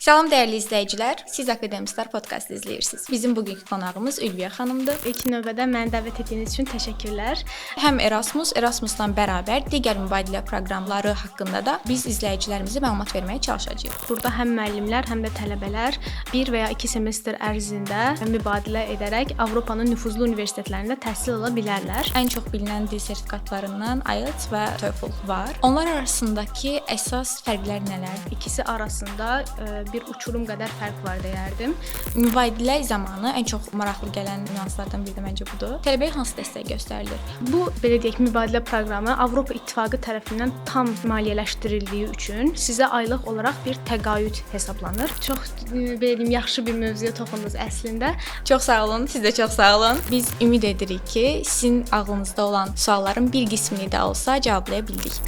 Salam dəyərli izləyicilər, siz Akademistlər podkastı izləyirsiniz. Bizim bugünkü qonağımız Ülviyə xanımdır. İlk növbədə məni dəvət etdiyiniz üçün təşəkkürlər. Həm Erasmusla bərabər digər mübadilə proqramları haqqında da biz izləyicilərimizə məlumat verməyə çalışacağıq. Burada həm müəllimlər, həm də tələbələr 1 və ya 2 semestr ərzində mübadilə edərək Avropanın nüfuzlu universitetlərində təhsil ala bilərlər. Ən çox bilinən dil sertifikatlarından IELTS və TOEFL var. Onlar arasındakı əsas fərqlər nələrdir? İkisi arasında bir uçurum qədər fərq var deyərdim. Mübadilə zamanı ən çox maraqlı gələn nüanslardan biri də məncə budur. Tələbəyə hansı dəstək göstərilir? Bu belə deyək, mübadilə proqramı Avropa İttifaqı tərəfindən tam maliyyələşdirildiyi üçün sizə aylıq olaraq bir təqaüd hesablanır. Çox belə deyim, yaxşı bir mövzuya toxundunuz əslində. Çox sağ olun, siz də çox sağ olun. Biz ümid edirik ki, sizin ağlınızda olan sualların bir qismini də olsa cavablaya bildik.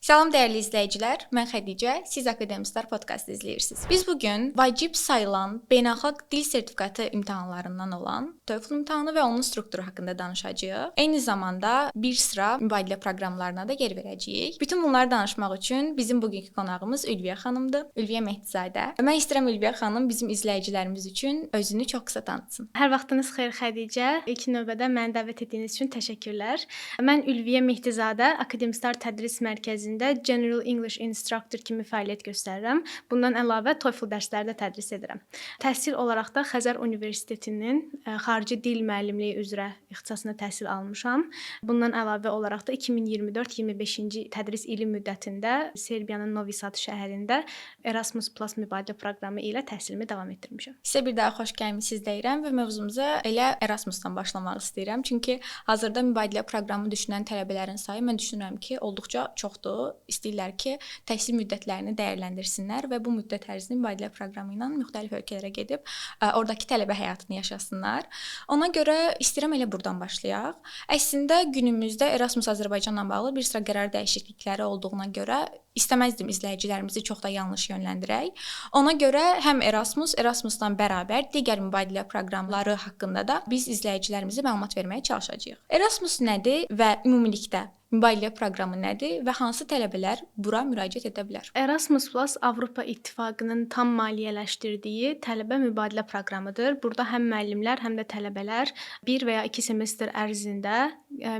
Salam dəyərli izləyicilər, mən Xədicə, siz Akademistlər podkastı izləyirsiniz. Biz bu gün vacib sayılan beynəlxalq dil sertifikatı imtahanlarından olan TOEFL imtahanı və onun strukturu haqqında danışacağıq. Eyni zamanda bir sıra mübadilə proqramlarına da yer verəcəyik. Bütün bunları danışmaq üçün bizim bugünkü qonağımız Ülviyə xanımdır. Ülviyə Mehdizadə. Mən istəyirəm Ülviyə xanım bizim izləyicilərimiz üçün özünü çox qısa tanıtsın. Hər vaxtınız xeyir Xədicə. İlk növbədə məni dəvət etdiyiniz üçün təşəkkürlər. Mən Ülviyə Mehdizadə, Akademistlər Tədris Mərkəzində General English Instructor kimi fəaliyyət göstərirəm. Bundan əlavə TOEFL dərsləri də tədris edirəm. Təhsil olaraq da Xəzər Universitetinin xarici dil müəllimliyi üzrə ixtisasında təhsil almışam. Bundan əlavə olaraq da 2024-25-ci tədris ili müddətində Serbiyanın Novi Sad şəhərində Erasmus Plus mübadilə proqramı ilə təhsilimi davam etdirmişəm. Sizə bir daha xoş gəlmisiniz deyirəm və mövzumuza elə Erasmusdan başlamaq istəyirəm. Çünki hazırda mübadilə proqramı düşünən tələbələrin sayı mən düşünürəm ki, olduqca çoxdur. İstəyirlər ki, təhsil müddətlərini dəyərləndirsinlər və bu müddət ərzində mübadilə proqramı ilə müxtəlif ölkələrə gedib oradakı tələbə həyatını yaşasınlar. Ona görə istəyirəm elə buradan başlayaq. Əslində günümüzdə Erasmus Azərbaycanla bağlı bir sıra qərar dəyişiklikləri olduğuna görə İstəməzdim izləyicilərimizi çox da yanlış yönləndirək. Ona görə həm Erasmusla bərabər digər mübadilə proqramları haqqında da biz izləyicilərimizə məlumat verməyə çalışacağıq. Erasmus nədir və ümumilikdə mübadilə proqramı nədir və hansı tələbələr bura müraciət edə bilər? Erasmus Plus Avropa İttifaqının tam maliyyələşdirdiyi tələbə mübadilə proqramıdır. Burada həm müəllimlər, həm də tələbələr 1 və ya 2 semestr ərzində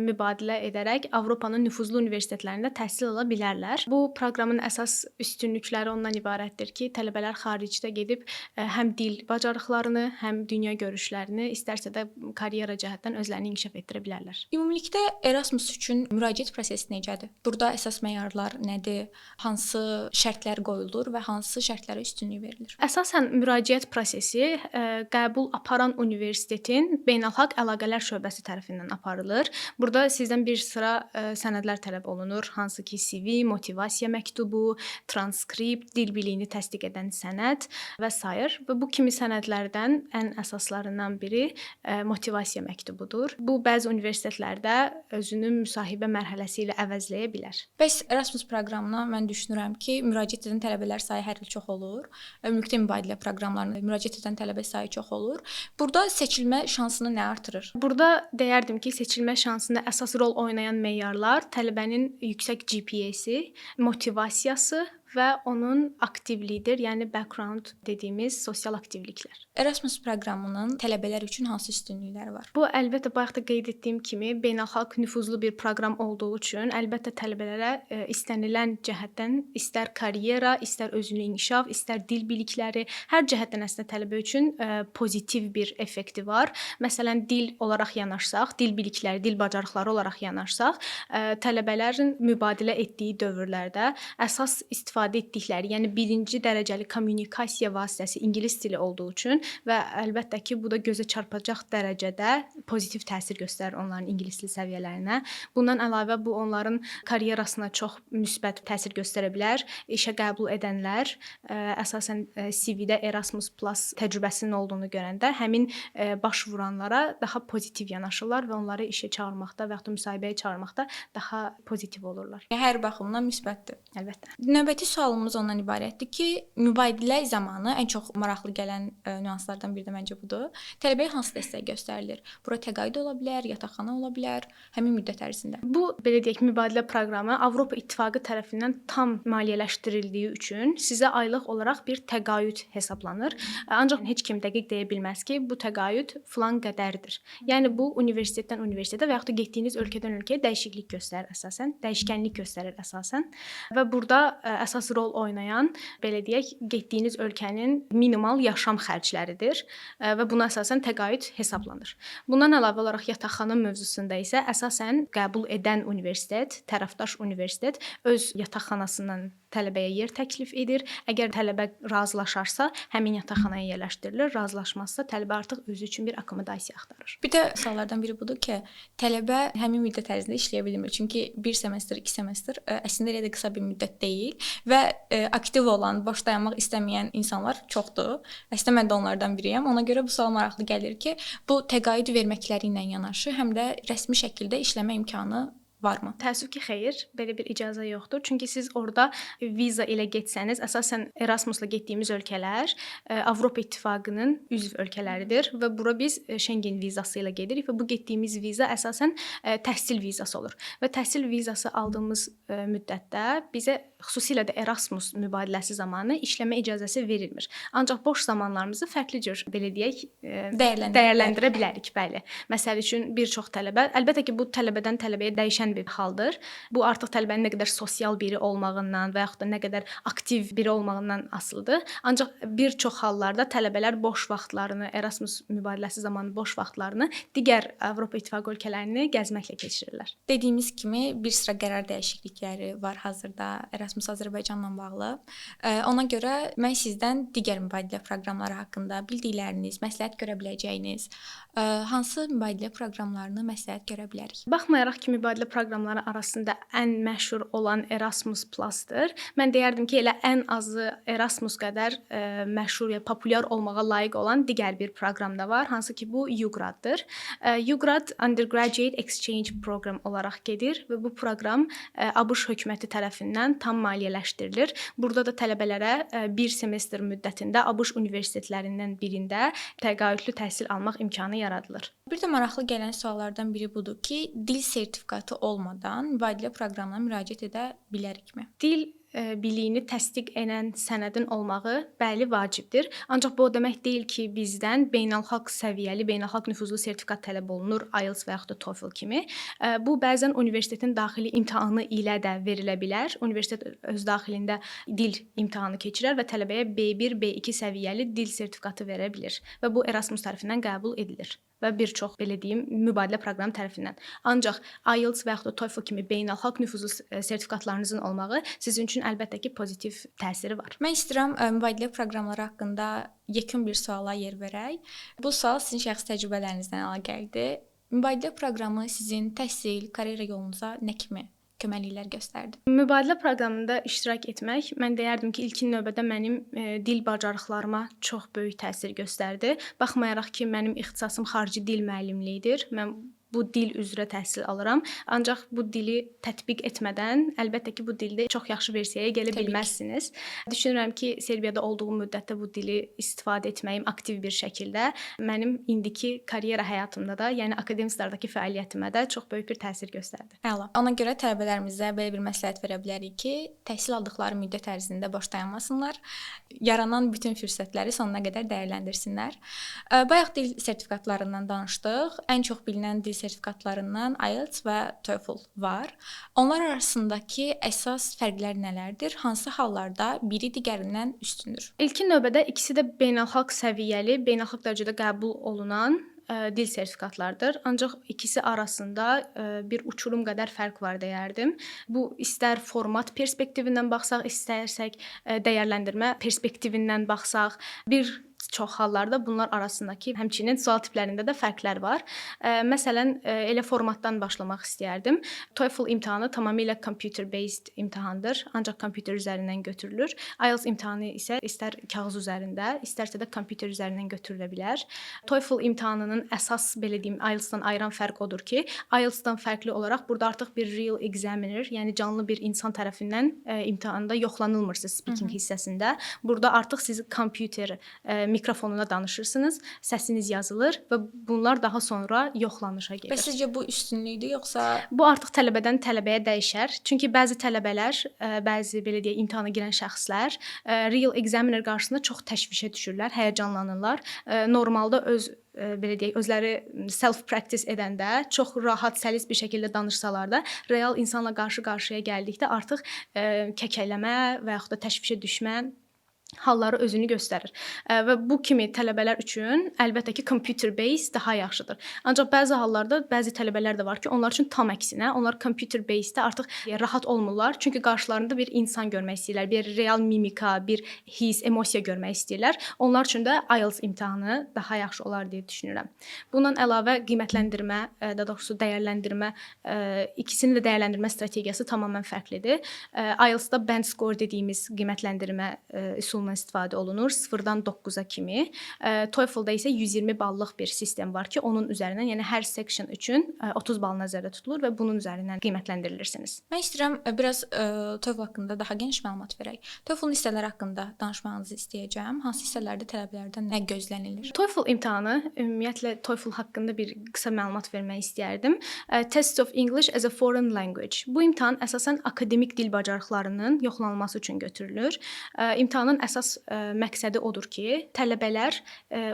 mübadilə edərək Avropanın nüfuzlu universitetlərində təhsil ala bilərlər. Bu proqramın əsas üstünlükləri ondan ibarətdir ki, tələbələr xaricdə gedib həm dil bacarıqlarını, həm dünya görüşlərini, istərsə də karyera cəhətdən özlərini inkişaf etdirə bilərlər. Ümumilikdə Erasmus üçün müraciət prosesi necədir? Burada əsas meyarlar nədir? Hansı şərtlər qoyulur və hansı şərtlərə üstünlük verilir? Əsasən müraciət prosesi qəbul aparan universitetin beynəlxalq əlaqələr şöbəsi tərəfindən aparılır. Burada sizdən bir sıra sənədlər tələb olunur, hansı ki CV, motivasiya məktubu, transkript, dil biliyini təsdiq edən sənəd və s. Və bu kimi sənədlərdən ən əsaslarından biri motivasiya məktubudur. Bu bəzi universitetlərdə özünü müsahibə mərhələsi ilə əvəzləyə bilər. Bəs Erasmus proqramına mən düşünürəm ki, müraciət edən tələbələr sayı hər il çox olur. Ümumilikdə mübadilə proqramlarına müraciət edən tələbə sayı çox olur. Burada seçilmə şansını nə artırır? Burada deyərdim ki, seçilmə şansında əsas rol oynayan meyarlar tələbənin yüksək GPA-si, motivasiyası və onun aktivliyidir, yəni background dediyimiz sosial aktivliklər. Erasmus proqramının tələbələr üçün hansı üstünlükləri var? Bu əlbəttə bayaq da qeyd etdiyim kimi beynəlxalq nüfuzlu bir proqram olduğu üçün əlbəttə tələbələrə istənilən cəhətdən istər karyera, istər özünü inkişaf, istər dil bilikləri, hər cəhətdən əslində tələbə üçün pozitiv bir effekti var. Məsələn, dil olaraq yanaşsaq, dil bilikləri, dil bacarıqları olaraq yanaşsaq, tələbələrin mübadilə etdiyi dövrlərdə əsas istifadə etdikləri, yəni birinci dərəcəli kommunikasiya vasitəsi ingilis dili olduğu üçün və əlbəttə ki, bu da gözə çarpacaq dərəcədə pozitiv təsir göstərir onların ingilis dili səviyyələrinə. Bundan əlavə bu onların karyerasına çox müsbət təsir göstərə bilər. İşə qəbul edənlər əsasən CV-də Erasmus Plus təcrübəsinin olduğunu görəndə həmin başvuranlara daha pozitiv yanaşırlar və onları işə çağırmaqda və ya müsahibəyə çağırmaqda daha pozitiv olurlar. Hər baxımdan müsbətdir. Əlbəttə. Növbəti sualımız ondan ibarətdir ki, mübadilə zamanı ən çox maraqlı gələn nüanslardan biri də məncə budur. Tələbəyə hansı dəstək göstərilir? Bura təqaüd ola bilər, yataqxana ola bilər, həmin müddət ərzində. Bu belə deyək, mübadilə proqramı Avropa İttifaqı tərəfindən tam maliyyələşdirildiyi üçün sizə aylıq olaraq bir təqaüd hesablanır. Ancaq heç kim dəqiq deyə bilməz ki, bu təqaüd filan qədərdir. Yəni bu universitetdən universitetə və yaxud da getdiyiniz ölkədən ölkəyə dəyişiklik göstərir əsasən, dəyişkənlik göstərir əsasən və burada əsas rol oynayan, belə deyək, getdiyiniz ölkənin minimal yaşam xərcləridir və buna əsasən təqaüd hesablanır. Bundan əlavə olaraq yataqxana mövzusunda isə əsasən qəbul edən universitet, tərəfdaş universitet öz yataqxanasından tələbəyə yer təklif edir. Əgər tələbə razılaşarsa, həmin yataqxanaya yerləşdirilir. Razılaşmazsa, tələbə artıq özü üçün bir akkomodasiya axtarır. Bir də suallardan biri budur ki, tələbə həmin müddət ərzində işləyə bilmir. Çünki 1 semestr, 2 semestr əslində elə də qısa bir müddət deyil və aktiv olan, boş dayanmaq istəməyən insanlar çoxdur. Əslində mən də onlardan biriyəm. Ona görə bu sual maraqlı gəlir ki, bu təqaüd verməkləri ilə yanaşı həm də rəsmi şəkildə işləmə imkanı varmı? Təəssüf ki, xeyr, belə bir icazə yoxdur. Çünki siz orada viza ilə getsəniz, əsasən Erasmusla getdiyimiz ölkələr Avropa İttifaqının üzv ölkələridir və bura biz Schengen vizası ilə gedirik və bu getdiyimiz viza əsasən təhsil vizası olur. Və təhsil vizası aldığımız müddətdə bizə xüsusilə də Erasmus mübadiləsi zamanı işləmə icazəsi verilmir. Ancaq boş zamanlarımızı fərqli cür, belə deyək, dəyərləndirə bilərik, bəli. Məsəl üçün bir çox tələbə, əlbəttə ki, bu tələbədən tələbəyə dəyişən bir haldır. Bu artıq tələbənin nə qədər sosial biri olmağından və yaxud da nə qədər aktiv biri olmağından asılıdır. Ancaq bir çox hallarda tələbələr boş vaxtlarını, Erasmus mübadiləsi zamanı boş vaxtlarını digər Avropa İttifaqı ölkələrini gəzməklə keçirirlər. Dediyimiz kimi bir sıra qərar dəyişiklikləri var hazırda Erasmus Azərbaycanla bağlı. Ona görə mən sizdən digər mübadilə proqramları haqqında bildikləriniz, məsləhət görə biləcəyiniz hansı mübadilə proqramlarını məsləhət görə bilərik? Baxmayaraq ki, mübadilə proqramları arasında ən məşhur olan Erasmus Plus-dır. Mən deyərdim ki, elə ən azı Erasmus qədər məşhur ya populyar olmağa layiq olan digər bir proqram da var, hansı ki bu UGRAD-dır. UGRAD Undergraduate Exchange Program olaraq gedir və bu proqram ABŞ hökuməti tərəfindən tam maliyyələşdirilir. Burada da tələbələrə bir semestr müddətində ABŞ universitetlərindən birində təqaüdlü təhsil almaq imkanı yaradılır. Bir də maraqlı gələn suallardan biri budur ki, dil sertifikatı olmadan mübadilə proqramına müraciət edə bilərikmi? Dil biliyini təsdiq edən sənədin olmağı bəli vacibdir. Ancaq bu o demək deyil ki, bizdən beynəlxalq səviyyəli, beynəlxalq nüfuzlu sertifikat tələb olunur, IELTS və yaxud da TOEFL kimi. Bu bəzən universitetin daxili imtahanı ilə də verilə bilər. Universitet öz daxilində dil imtahanı keçirər və tələbəyə B1, B2 səviyyəli dil sertifikatı verə bilir və bu Erasmus tərəfindən qəbul edilir və bir çox belə deyim mübadilə proqramı tərəfindən. Ancaq IELTS və yaxud da TOEFL kimi beynəlxalq nüfuzlu sertifikatlarınızın olmağı sizin üçün əlbəttə ki, pozitiv təsiri var. Mən istəyirəm mübadilə proqramları haqqında yekun bir suala yer verək. Bu sual sizin şəxsi təcrübələrinizdən əlaqəlidir. Mübadilə proqramı sizin təhsil, karyera yolunuza nə kimi köməkliklər göstərdi? Mübadilə proqramında iştirak etmək, mən deyərdim ki, ilkin növbədə mənim dil bacarıqlarıma çox böyük təsir göstərdi. Baxmayaraq ki, mənim ixtisasım xarici dil müəllimliyidir. Mən bu dil üzrə təhsil alıram. Ancaq bu dili tətbiq etmədən əlbəttə ki, bu dildə çox yaxşı versiyaya gələ bilməzsiniz. Düşünürəm ki, Serbiyada olduğum müddətdə bu dili istifadə etməyim aktiv bir şəkildə mənim indiki karyera həyatımda da, yəni akademiyadakı fəaliyyətimə də çox böyük bir təsir göstərdi. Əla. Ona görə tələbələrimizə belə bir məsləhət verə bilərik ki, təhsil aldıqları müddət ərzində boş dayanmasınlar. Yaranan bütün fürsətləri sonuna qədər dəyərləndirsinlər. Bayaq dil sertifikatlarından danışdıq. Ən çox bilinən dil sertifikatlarından IELTS və TOEFL var. Onlar arasındakı əsas fərqlər nələrdir? Hansı hallarda biri digərindən üstündür? İlkin növbədə ikisi də beynəlxalq səviyyəli, beynəlxalq dərəcədə qəbul olunan dil sertifikatlarıdır. Ancaq ikisi arasında bir uçurum qədər fərq var deyərdim. Bu istər format perspektivindən baxsaq, istərsək dəyərləndirmə perspektivindən baxsaq, bir çox hallarda bunlar arasındakı həmçinin sual tiplərində də fərqlər var. Məsələn, elə formatdan başlamaq istəyərdim. TOEFL imtahanı tamamilə computer based imtahandır, ancaq kompüter üzərindən götürülür. IELTS imtahanı isə istər kağız üzərində, istərsə də kompüter üzərindən götürülə bilər. TOEFL imtahanının əsas belə deyim IELTS-dan ayıran fərq odur ki, IELTS-dan fərqli olaraq burada artıq bir real examiner, yəni canlı bir insan tərəfindən imtahanda yoxlanılmırsınız speaking hissəsində. Burada artıq siz kompüter mikrofonuna danışırsınız, səsiniz yazılır və bunlar daha sonra yoxlanışa gedir. Və sizcə bu üstünlükdür yoxsa Bu artıq tələbədən tələbəyə dəyişər. Çünki bəzi tələbələr, bəzi belə deyək imtahana girən şəxslər real examiner qarşısında çox təşvişə düşürlər, həyəcanlanırlar. Normalda belə deyək, özləri self practice edəndə çox rahat, səlis bir şəkildə danışsalar da, real insanla qarşı-qarşıya gəldikdə artıq kəkələmə və yaxud da təşvişə düşmə halları özünü göstərir. Və bu kimi tələbələr üçün əlbəttə ki, computer based daha yaxşıdır. Ancaq bəzi hallarda bəzi tələbələr də var ki, onlar üçün tam əksinə, onlar computer based-də artıq rahat olmurlar. Çünki qarşılarında bir insan görmək istəyirlər, bir real mimika, bir his, emosiya görmək istəyirlər. Onlar üçün də IELTS imtahanı daha yaxşı olar deyə düşünürəm. Bundan əlavə qiymətləndirmə, daha doğrusu dəyərləndirmə, ikisinin də dəyərləndirmə strategiyası tamamilə fərqlidir. IELTS-da band score dediyimiz qiymətləndirmə üsulundan istifadə olunur 0-dan 9-a kimi. TOEFL-da isə 120 ballıq bir sistem var ki, onun üzərindən, yəni hər section üçün 30 bal nəzərdə tutulur və bunun üzərindən qiymətləndirilirsiniz. Mən istəyirəm biraz TOEFL haqqında daha geniş məlumat verək. TOEFL hissələri haqqında danışmağınızı istəyəcəm. Hansı hissələrdə tələbələrdən nə gözlənilir? TOEFL imtahanı, ümumiyyətlə TOEFL haqqında bir qısa məlumat vermək istəyərdim. Test of English as a Foreign Language. Bu imtahan əsasən akademik dil bacarıqlarının yoxlanılması üçün götürülür. İmtahanın əsas məqsədi odur ki, tələbələr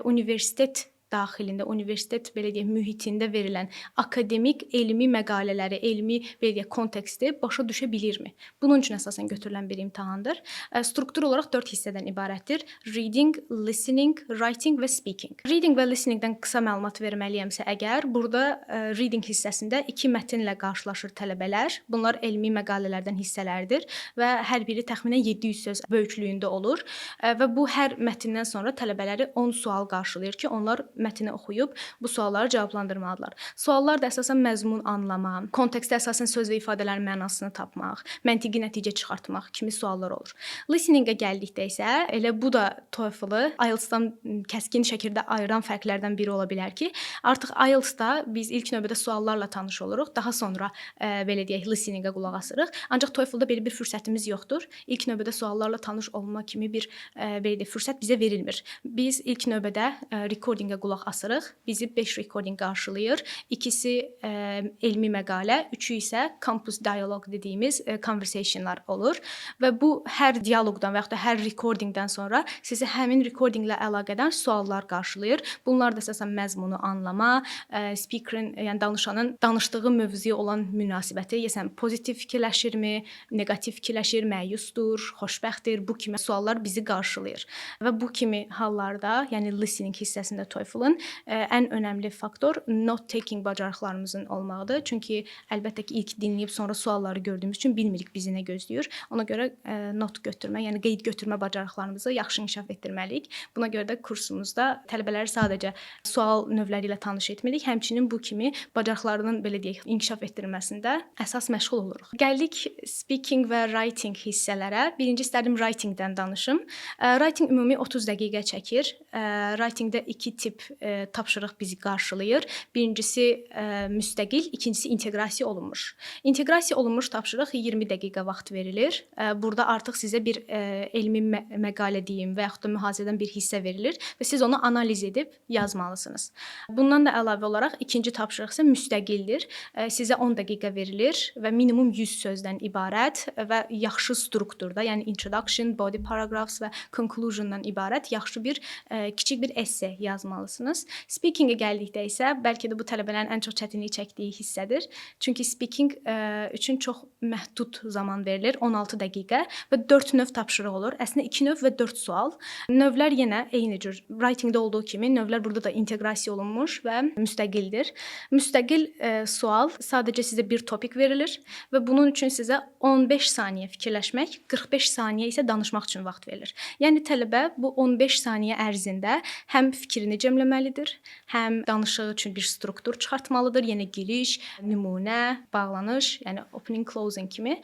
universitet daxilində, universitet belə deyək, mühitində verilən akademik elmi məqalələri, elmi belə deyək, konteksti başa düşə bilirmi? Bunun üçün əsasən götürülən bir imtahandır. Struktur olaraq 4 hissədən ibarətdir. Reading, listening, writing və speaking. Reading və listeningdən qısa məlumat verməliyəmsə əgər, burada reading hissəsində 2 mətnlə qarşılaşır tələbələr. Bunlar elmi məqalələrdən hissələrdir və hər biri təxminən 700 söz böyüklüyündə olur və bu hər mətndən sonra tələbələri 10 sual qarşılayır ki, onlar mətni oxuyub bu sualları cavablandırmalıdırlar. Suallar da əsasən məzmun anlama, kontekstə əsasən söz və ifadələrin mənasını tapmaq, məntiqi nəticə çıxartmaq kimi suallar olur. Listeningə gəldikdə isə elə bu da TOEFL-ı IELTS-dan kəskin şəkildə ayıran fərqlərdən biri ola bilər ki, artıq IELTS-da biz ilk növbədə suallarla tanış oluruq, daha sonra belə deyək, listeningə qulaq asırıq. Ancaq TOEFL-da belə bir fürsətimiz yoxdur. İlk növbədə suallarla tanış olma kimi bir belə deyək, fürsət bizə verilmir. Biz ilk növbədə recordingə qulaq asırıq. Bizi 5 recording qarşılayır. İkisi elmi məqalə, üçü isə campus dialoq dediyimiz conversationlar olur və bu hər dialoqdan və yaxud da hər recordingdən sonra sizi həmin recordinglə əlaqədar suallar qarşılayır. Bunlar da əsasən məzmunu anlama, speakerin, yəni danışanın danışdığı mövzuya olan münasibəti, yəni pozitiv fikirləşirmi, neqativ fikirləşir, məyusdur, xoşbəxtdir, bu kimi suallar bizi qarşılayır. Və bu kimi hallarda, yəni listening hissəsində TOEFL ən önəmli faktor note-taking bacarıqlarımızın olmağıdır. Çünki əlbəttə ki, ilk dinləyib sonra sualları gördüyümüz üçün bilmirik bizi nə gözləyir. Ona görə not götürmə, yəni qeyd götürmə bacarıqlarımızı yaxşı inkişaf etdirməliyik. Buna görə də kursumuzda tələbələri sadəcə sual növləri ilə tanış etmirik, həmçinin bu kimi bacarıqlarının belə deyək, inkişaf etdirilməsində əsas məşğul oluruq. Gəldik speaking və writing hissələrə. Birinci istərdim writingdən danışım. Writing ümumi 30 dəqiqə çəkir. Writingdə 2 tip tapşırıq bizi qarşılayır. Birincisi müstəqil, ikincisi inteqrasiya olunmuş. İnteqrasiya olunmuş tapşırıq 20 dəqiqə vaxt verilir. Burada artıq sizə bir elmi məqalə deyim və yaxud da mühazirədən bir hissə verilir və siz onu analiz edib yazmalısınız. Bundan da əlavə olaraq ikinci tapşırıq isə müstəqildir. Sizə 10 dəqiqə verilir və minimum 100 sözdən ibarət və yaxşı strukturda, yəni introduction, body paragraphs və conclusiondan ibarət yaxşı bir kiçik bir esse yazmalısınız. danışacaqsınız. Speaking-ə gəldikdə isə bəlkə də bu tələbələrin ən çox çətinlik çəkdiyi hissədir. Çünki speaking üçün çox məhdud zaman verilir, 16 dəqiqə və 4 növ tapşırıq olur. Əslində 2 növ və 4 sual. Növlər yenə eyni cür writing-də olduğu kimi növlər burada da inteqrasiya olunmuş və müstəqildir. Müstəqil sual sadəcə sizə bir topik verilir və bunun üçün sizə 15 saniyə fikirləşmək, 45 saniyə isə danışmaq üçün vaxt verilir. Yəni tələbə bu 15 saniyə ərzində həm fikrini cəmləməlidir, həm danışığı üçün bir struktur çıxartmalıdır, yəni giriş, nümunə, bağlanış, yəni opening, closing kimi.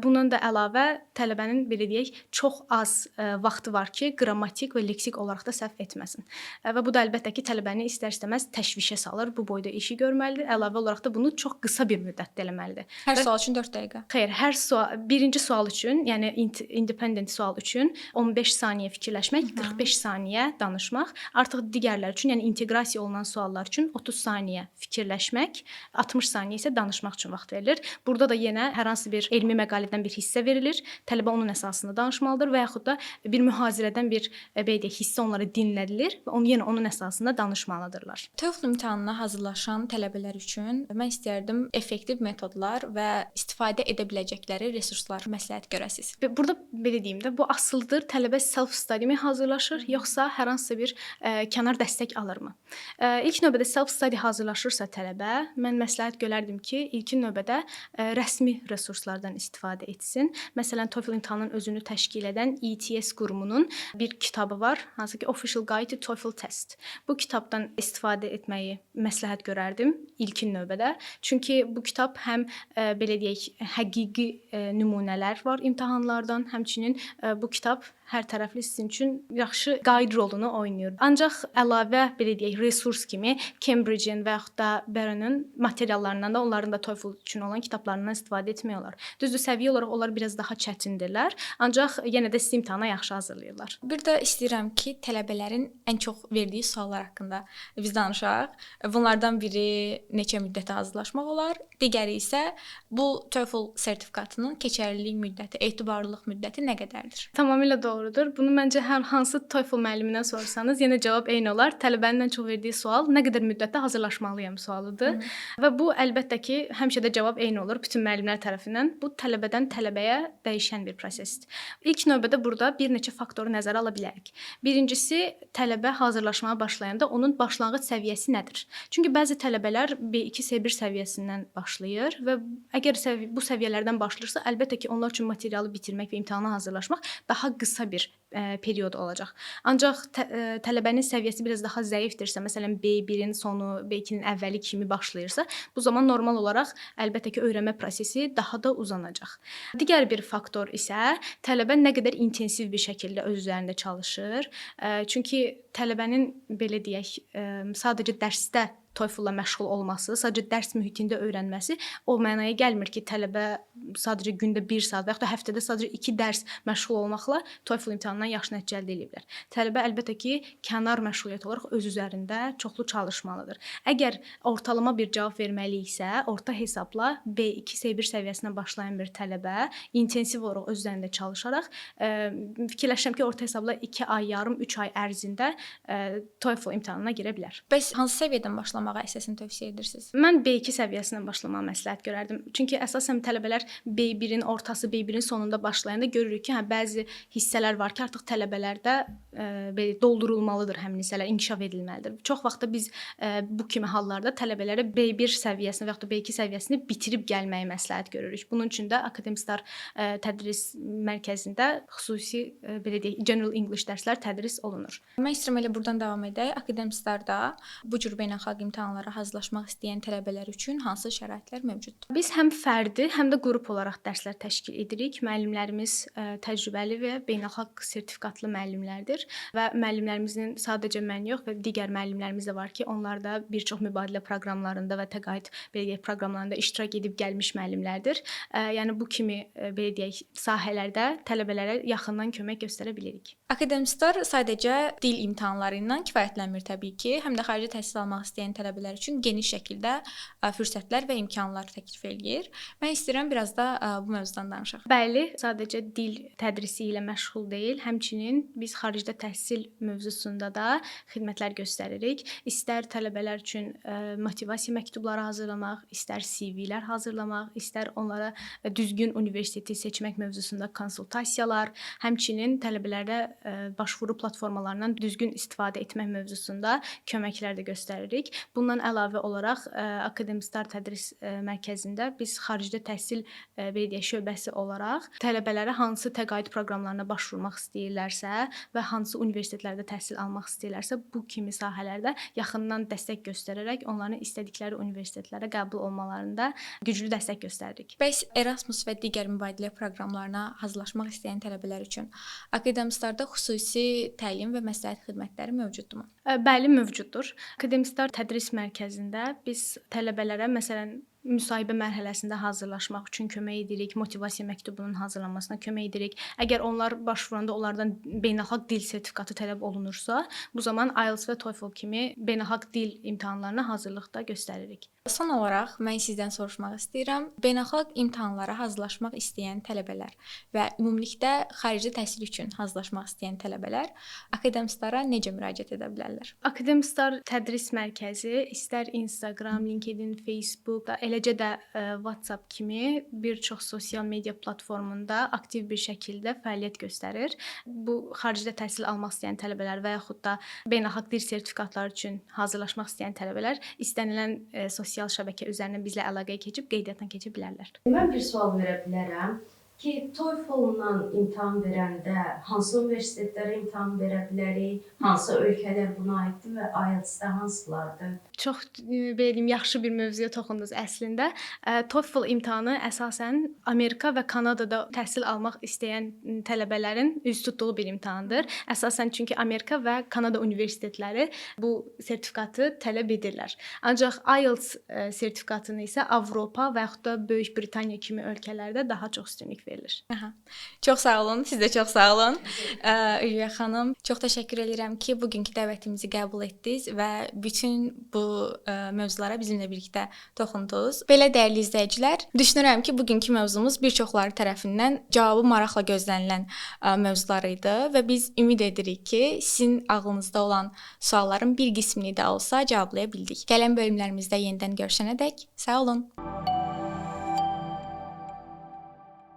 Bundan da əlavə tələbənin belə deyək, çox az vaxtı var ki, qrammatik və leksik olaraq da səhv etməsin. Və bu da əlbəttə ki, tələbəni istər-istəməz təşvişə salır, bu boyda işi görməlidir. Əlavə olaraq da bunu çox qısa bir müddətdə eləməlidir. Hər sual üçün 4 dəqiqə. Xeyr, hər sual, birinci sual üçün, yəni independent sual üçün 15 saniyə fikirləşmək, 45 saniyə danışmaq. Artıq digərləri üçün, yəni inteqrasiya olunan suallar üçün 30 saniyə fikirləşmək, 60 saniyə isə danışmaq üçün vaxt verilir. Burada da yenə hər hansı bir elmi məqalədən bir hissə verilir. Tələbə onun əsasında danışmalıdır və yaxud da bir mühazirədən bir belə deyək, hissə onlara dinlədilir və yenə onun əsasında danışmalıdırlar. TOEFL imtahanına hazırlaşan tələbələr üçün mən istərdim effektiv metodlar və istifadə edə biləcəkləri resurslar məsləhət görəsiz. Burada belə deyim də, bu asılıdır. Tələbə self-study-mi hazırlaşır, yoxsa hər hansı bir kənar dəstək alırmı? İlk növbədə self-study hazırlaşırsa tələbə, mən məsləhət görərdim ki, ilkin növbədə rəsmi resurslardan istifadə etsin. Məsələn, TOEFL imtahanının özünü təşkil edən ETS qurumunun bir kitabı var, hansı ki Official Guide to TOEFL Test. Bu kitabdan istifadə etməyi məsləhət görərdim ilkin növbədə. Çünki bu kitab həm belə deyək, həqiqi nümunələr var imtahanlardan, həmçinin bu kitab hər tərəfli sizin üçün yaxşı guide rolunu oynayır. Ancaq əlavə belə deyək, resurs kimi Cambridge-in və yaxud da Barron'un materiallarından da, onların da TOEFL üçün olan kitablarından istifadə etmək olar. Düzdür, səviyyə olaraq onlar biraz daha çətindirlər, ancaq yenə də sizi imtahana yaxşı hazırlayırlar. Bir də istəyirəm ki, tələbələrin ən çox verdiyi suallar haqqında biz danışaq. Bunlardan biri neçə müddətə hazırlaşmaq olar, digəri isə bu TOEFL sertifikatının keçərlilik müddəti, etibarlılıq müddəti nə qədərdir? Tamamilə doğrudur. Bunu məncə hər hansı TOEFL müəllimindən sorsanız, yenə cavab eyni olar. Tələbənin ən çox verdiyi sual nə qədər müddətdə hazırlaşmalıyam sualıdır. Və bu əlbəttə ki, həmişə də cavab eyni olur bütün müəllimlər tərəfindən. Bu tələbədən tələbəyə dəyişən bir prosesdir. İlk növbədə burada bir neçə faktoru nəzərə ala bilərik. Birincisi, tələbə hazırlaşmağa başlayanda onun başlanğıc səviyyəsi nədir? Çünki bəzi tələbələr B2, C1 səviyyəsindən başlayır və əgər bu səviyyələrdən başlayırsa, əlbəttə ki, onlar üçün materialı bitirmək və imtahana hazırlaşmaq daha qısa bir period olacaq. Ancaq tələbənin səviyyəsi biraz daha zəifdirsə, məsələn B1-in sonu, B2-nin əvvəli kimi başlayırsa, bu zaman normal olaraq əlbəttə ki, öyrənmə prosesi daha da uzanacaq. Digər bir faktor isə tələbə nə qədər intensiv bir şəkildə öz üzərində çalışır. Çünki tələbənin belə deyək, sadəcə dərsdə TOEFL-la məşğul olması, sadəcə dərs mühitində öyrənməsi o mənaya gəlmir ki, tələbə sadəcə gündə 1 saat və yaxud da həftədə sadəcə 2 dərs məşğul olmaqla TOEFL imtahanından yaxşı nəticə əldə edə bilər. Tələbə əlbəttə ki, kənar məşğuliyyət olaraq öz üzərində çoxlu çalışmalıdır. Əgər ortalama bir cavab verməliksə, orta hesabla B2, C1 səviyyəsindən başlayan bir tələbə intensiv olaraq öz üzərində çalışaraq fikirləşirəm ki, orta hesabla 2 ay yarım, 3 ay ərzində TOEFL imtahanına girə bilər. Bəs hansı səviyyədən başlamağa əsasını tövsiyə edirsiniz? Mən B2 səviyyəsindən başlamağı məsləhət görərdim. Çünki əsasən tələbələr B1-in ortası, B1-in sonunda başlayanda görürük ki, bəzi hissələr var ki, artıq tələbələrdə belə doldurulmalıdır həmin hissələr, inkişaf edilməlidir. Çox vaxtda biz bu kimi hallarda tələbələrə B1 səviyyəsini və yaxud da B2 səviyyəsini bitirib gəlməyi məsləhət görürük. Bunun üçün də Akademstar tədris mərkəzində xüsusi belə deyək, General English dərslər tədris olunur. Mən istəyirəm elə buradan davam edək. Akademstarda bu cür beynəlxalq imtahanlara hazırlaşmaq istəyən tələbələr üçün hansı şəraitlər mövcuddur? Biz həm fərdi, həm də qrup olaraq dərslər təşkil edirik. Müəllimlərimiz təcrübəli və beynəlxalq sertifikatlı müəllimlərdir və müəllimlərimizin sadəcə mən yox və digər müəllimlərimiz də var ki, onlar da bir çox mübadilə proqramlarında və təqaüd belə deyək proqramlarında iştirak edib gəlmiş müəllimlərdir. Yəni bu kimi belə deyək sahələrdə tələbələrə yaxından kömək göstərə bilirik. Akademstar sadəcə dil imtahanları ilə kifayətlənmir təbii ki, həm də xarici təhsil almaq istəyən tələbələr üçün geniş şəkildə fürsətlər və imkanlar təklif eləyir. Mən istəyirəm biraz da bu mövzudan danışaq. Bəli, sadəcə dil tədrisi ilə məşğul deyil, həmçinin biz xaricdə təhsil mövzusunda da xidmətlər göstəririk. İstər tələbələr üçün motivasiya məktubları hazırlamaq, istər CV-lər hazırlamaq, istər onlara düzgün universiteti seçmək mövzusunda konsultasiyalar, həmçinin tələbələrə başvuru platformalarından düzgün istifadə etmək mövzusunda köməklər də göstəririk. Bundan əlavə olaraq Akademstar tədris mərkəzində biz xaricdə təhsil belə deyək şöbəsi olaraq tələbələrə hansı təqaüd proqramlarına başvurmaq istəyirlərsə və hansı universitetlərdə təhsil almaq istəyirlərsə bu kimi sahələrdə yaxından dəstək göstərərək onların istədikləri universitetlərə qəbul olmalarında güclü dəstək göstəririk. Bəs Erasmus və digər mübadilə proqramlarına hazırlaşmaq istəyən tələbələr üçün Akademstarda xüsusi təlim və məsləhət xidmətləri mövcuddurmu? Bəli, mövcuddur. Akademstar tədris mərkəzində biz tələbələrə məsələn müsahibə mərhələsində hazırlaşmaq üçün kömək edirik, motivasiya məktubunun hazırlanmasına kömək edirik. Əgər onlar başvuranda onlardan beynəlxalq dil sertifikatı tələb olunursa, bu zaman IELTS və TOEFL kimi beynəlxalq dil imtahanlarına hazırlıqda göstəririk. Son olaraq mən sizdən soruşmaq istəyirəm. Beynəlxalq imtahanlara hazırlaşmaq istəyən tələbələr və ümumilikdə xarici təhsil üçün hazırlaşmaq istəyən tələbələr Akademstara necə müraciət edə bilərlər? Akademstar tədris mərkəzi istər Instagram, LinkedIn, Facebook, eləcə də WhatsApp kimi bir çox sosial media platformunda aktiv bir şəkildə fəaliyyət göstərir. Bu xaricdə təhsil almaq istəyən tələbələr və yaxud da beynəlxalq dil sertifikatları üçün hazırlaşmaq istəyən tələbələr istənilən sosial şəbəkə üzərindən bizlə əlaqəyə keçib qeydiyyatdan keçə bilərlər. Mən bir sual verə bilərəm ki, TOEFL-la imtahan verəndə hansı universitetlərə imtahan verə bilərik, hansı ölkələr buna aiddir və IELTS-də hansılardır? Çox belə deyim, yaxşı bir mövzuya toxundunuz əslində. TOEFL imtahanı əsasən Amerika və Kanadada təhsil almaq istəyən tələbələrin üz tutduğu bir imtahandır. Əsasən çünki Amerika və Kanada universitetləri bu sertifikatı tələb edirlər. Ancaq IELTS sertifikatını isə Avropa və yaxud da Böyük Britaniya kimi ölkələrdə daha çox üstünlük verilir. Çox sağ olun, siz də çox sağ olun. Ülviyə xanım, çox təşəkkür edirəm ki, bugünkü dəvətimizi qəbul etdiniz və bütün bu mövzulara bizimlə birlikdə toxundunuz. Belə dəyərli izləyicilər, düşünürəm ki, bugünkü mövzumuz bir çoxları tərəfindən cavabı maraqla gözlənilən mövzular idi və biz ümid edirik ki, sizin ağlınızda olan sualların bir qismini də olsa cavablaya bildik. Gələn bölümlərimizdə yenidən görüşənədək sağ olun.